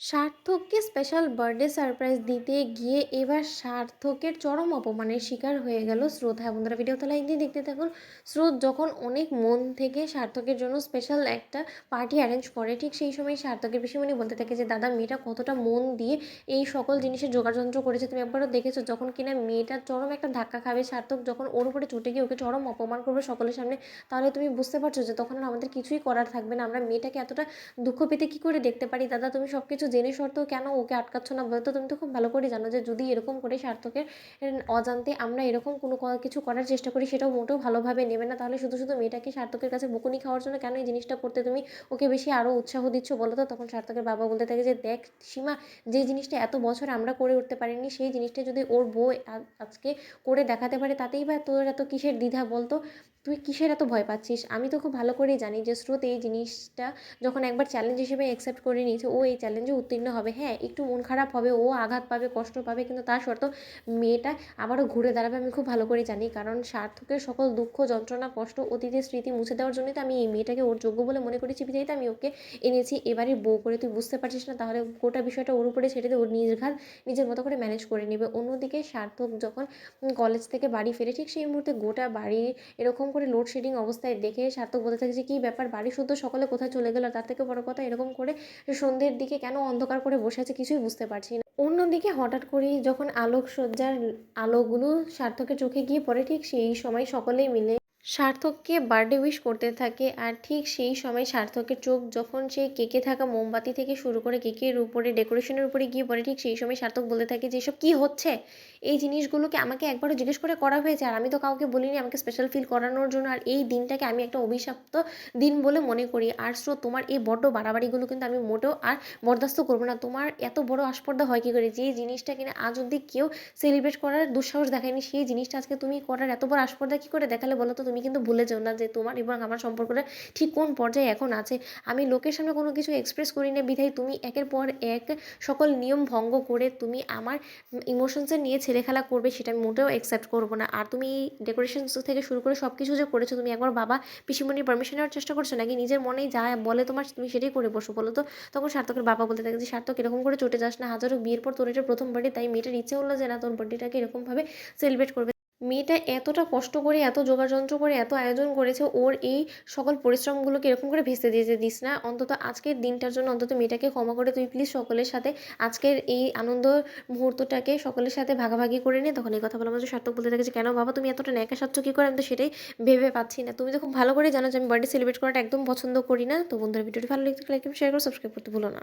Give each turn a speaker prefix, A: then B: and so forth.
A: সার্থককে special birthday surprise দিতে গিয়ে এবার সার্থকের চরম অপমানের শিকার হয়ে গেল স্রোত। হ্যাঁ বন্ধুরা, ভিডিওতে লাইক দিয়ে দেখতে থাকুন। স্রোত যখন অনেক মন থেকে সার্থকের জন্য স্পেশাল একটা পার্টি অ্যারেঞ্জ করে, ঠিক সেই সময় সার্থকের পিসিমণি বলতে থাকে যে দাদা, মেয়েটা কতটা মন দিয়ে এই সকল জিনিসের যোগাযন্ত্র করেছে, তুমি একবারও দেখেছো? যখন কিনা মেয়েটার চরম একটা ধাক্কা খাবে সার্থক, যখন ওর উপরে চটে গিয়ে ওকে চরম অপমান করবে সকলের সামনে, তাহলে তুমি বুঝতে পারছো যে তখন আর আমাদের কিছুই করার থাকবে না। আমরা মেয়েটাকে এতটা দুঃখ পেতে কি করে দেখতে পারি? দাদা, তুমি সব কিছু জেনে সত্ত্বেও কেন ওকে আটকাচ্ছ না বলতো? তুমি তো খুব ভালো করে জানো যে যদি এরকম করে সার্থকের অজান্তে আমরা এরকম কোনো কিছু করার চেষ্টা করি, সেটাও মোটেও ভালোভাবে নেবে না। তাহলে শুধু শুধু মেয়েটাকে সার্থকের কাছে বকুনি খাওয়ার জন্য কেন এই জিনিসটা করতে তুমি ওকে বেশি আরও উৎসাহ দিচ্ছ বলো তো? তখন সার্থকের বাবা বলতে থাকে যে দেখ সীমা, যে জিনিসটা এত বছর আমরা করে উঠতে পারিনি, সেই জিনিসটা যদি ওর বউ আজকে করে দেখাতে পারে, তাতেই বা তোর এত কিসের দ্বিধা বলতো? তুই কিসের এত ভয় পাচ্ছিস? আমি তো খুব ভালো করেই জানি যে স্রোত এই জিনিসটা যখন একবার চ্যালেঞ্জ হিসেবে অ্যাকসেপ্ট করে নিয়েছে, ও এই চ্যালেঞ্জে উত্তীর্ণ হবে। হ্যাঁ, একটু মন খারাপ হবে, ও আঘাত পাবে, কষ্ট পাবে, কিন্তু তার সত্ত্বেও মেয়েটা আবারও ঘুরে দাঁড়াবে, আমি খুব ভালো করে জানি। কারণ সার্থকের সকল দুঃখ, যন্ত্রণা, কষ্ট, অতীতের স্মৃতি মুছে দেওয়ার জন্যই তো আমি এই মেয়েটাকে ওর যোগ্য বলে মনে করেছি, বিধায় তো আমি ওকে এনেছি এবারের বউ করে। তুই বুঝতে পারছিস না? তাহলে গোটা বিষয়টা ওর উপরে ছেড়ে দিয়ে ওর নির্ঘাত নিজের মতো করে ম্যানেজ করে নেবে। অন্যদিকে সার্থক যখন কলেজ থেকে বাড়ি ফেরে, ঠিক সেই মুহূর্তে গোটা বাড়ি এরকম করে লোডশেডিং অবস্থায় দেখে সার্থক বলতে থাকে যে কী ব্যাপার, বাড়ি শুদ্ধ সকলে কোথায় চলে গেল? তার থেকে বড় কথা, এরকম করে সন্ধ্যের দিকে কেন অন্ধকার করে বসে আছে কিছুই বুঝতে পারছি না। অন্যদিকে হঠাৎ করেই যখন আলোকসজ্জার আলোগুলো সার্থকের চোখে গিয়ে পড়ে, ঠিক সেই সময় সকলেই মিলে সার্থককে বার্থডে উইশ করতে থাকে। আর ঠিক সেই সময় সার্থকের চোখ যখন সেই কেকে থাকা মোমবাতি থেকে শুরু করে কেকের উপরে ডেকোরেশনের উপরে গিয়ে পড়ে, ঠিক সেই সময় সার্থক বলতে থাকে যে এসব কী হচ্ছে? এই জিনিসগুলোকে আমাকে একবারও জিজ্ঞেস করে করা হয়েছে? আর আমি তো কাউকে বলিনি আমাকে স্পেশাল ফিল করানোর জন্য। আর এই দিনটাকে আমি একটা অভিশপ্ত দিন বলে মনে করি। আর স্রোত, তোমার এই বড্ড বাড়াবাড়িগুলো কিন্তু আমি মোটেও আর বরদাস্ত করবো না। তোমার এত বড় আস্পর্ধা হয় কী করে? যে জিনিসটা কিনা আজ অব্দি কেউ সেলিব্রেট করার দুঃসাহস দেখায়নি, সেই জিনিসটা আজকে তুমি করার এত বড় আস্পর্ধা কী করে দেখালে বলো তো? তুমি কিন্তু ভুলে যেও না যে তোমার এবং আমার সম্পর্কটা ঠিক কোন পর্যায়ে এখন আছে। আমি লোকের সামনে কোনো কিছু এক্সপ্রেস করি না, বিধায় তুমি একের পর এক সকল নিয়ম ভঙ্গ করে তুমি আমার ইমোশনসে নিয়ে ছেলেখেলা করবে, সেটা আমি মোটেও অ্যাকসেপ্ট করবো না। আর তুমি ডেকোরেশনস থেকে শুরু করে সব কিছু যে করেছো, তুমি একবার বাবা পিসিমণির পারমিশন নেওয়ার চেষ্টা করছো নাকি? নিজের মনেই যা বলে তোমার তুমি সেটাই করে বসো বলো তো? তখন সার্থকের বাবা বলতে থাকে যে সার্থক, এরকম করে চটে যাস না, হাজারো বিয়ের পর তোর এটা প্রথম বার্থডে, তাই মেয়েটার ইচ্ছে হলো যে না তোর বার্থডেটাকে এরকমভাবে সেলিব্রেট করবে। মেয়েটা এতটা কষ্ট করে, এত যোগাযন্ত্র করে, এত আয়োজন করেছে, ওর এই সকল পরিশ্রমগুলোকে এরকম করে ভেস্তে দিতে দিস না। অন্তত আজকের দিনটার জন্য অন্তত মেয়েটাকে ক্ষমা করে তুই প্লিজ সকলের সাথে আজকের এই আনন্দ মুহূর্তটাকে সকলের সাথে ভাগাভাগি করে নে। তখন এই কথা বলা মাত্র সার্থক বলতে থাকে যে কেন বাবা, তুমি এতটা ন্যাকা সাচ্ছ কী করে? আমি তো সেটাই ভেবে পাচ্ছি না। তুমি তো খুব ভালো করে জানো যে আমি বার্থডে সেলিব্রেট করাটা একদম পছন্দ করি না। তো বন্ধুরা, ভিডিওটি ভালো লাগলে লাইক, শেয়ার করে সাবস্ক্রাইব করতে ভুলো না।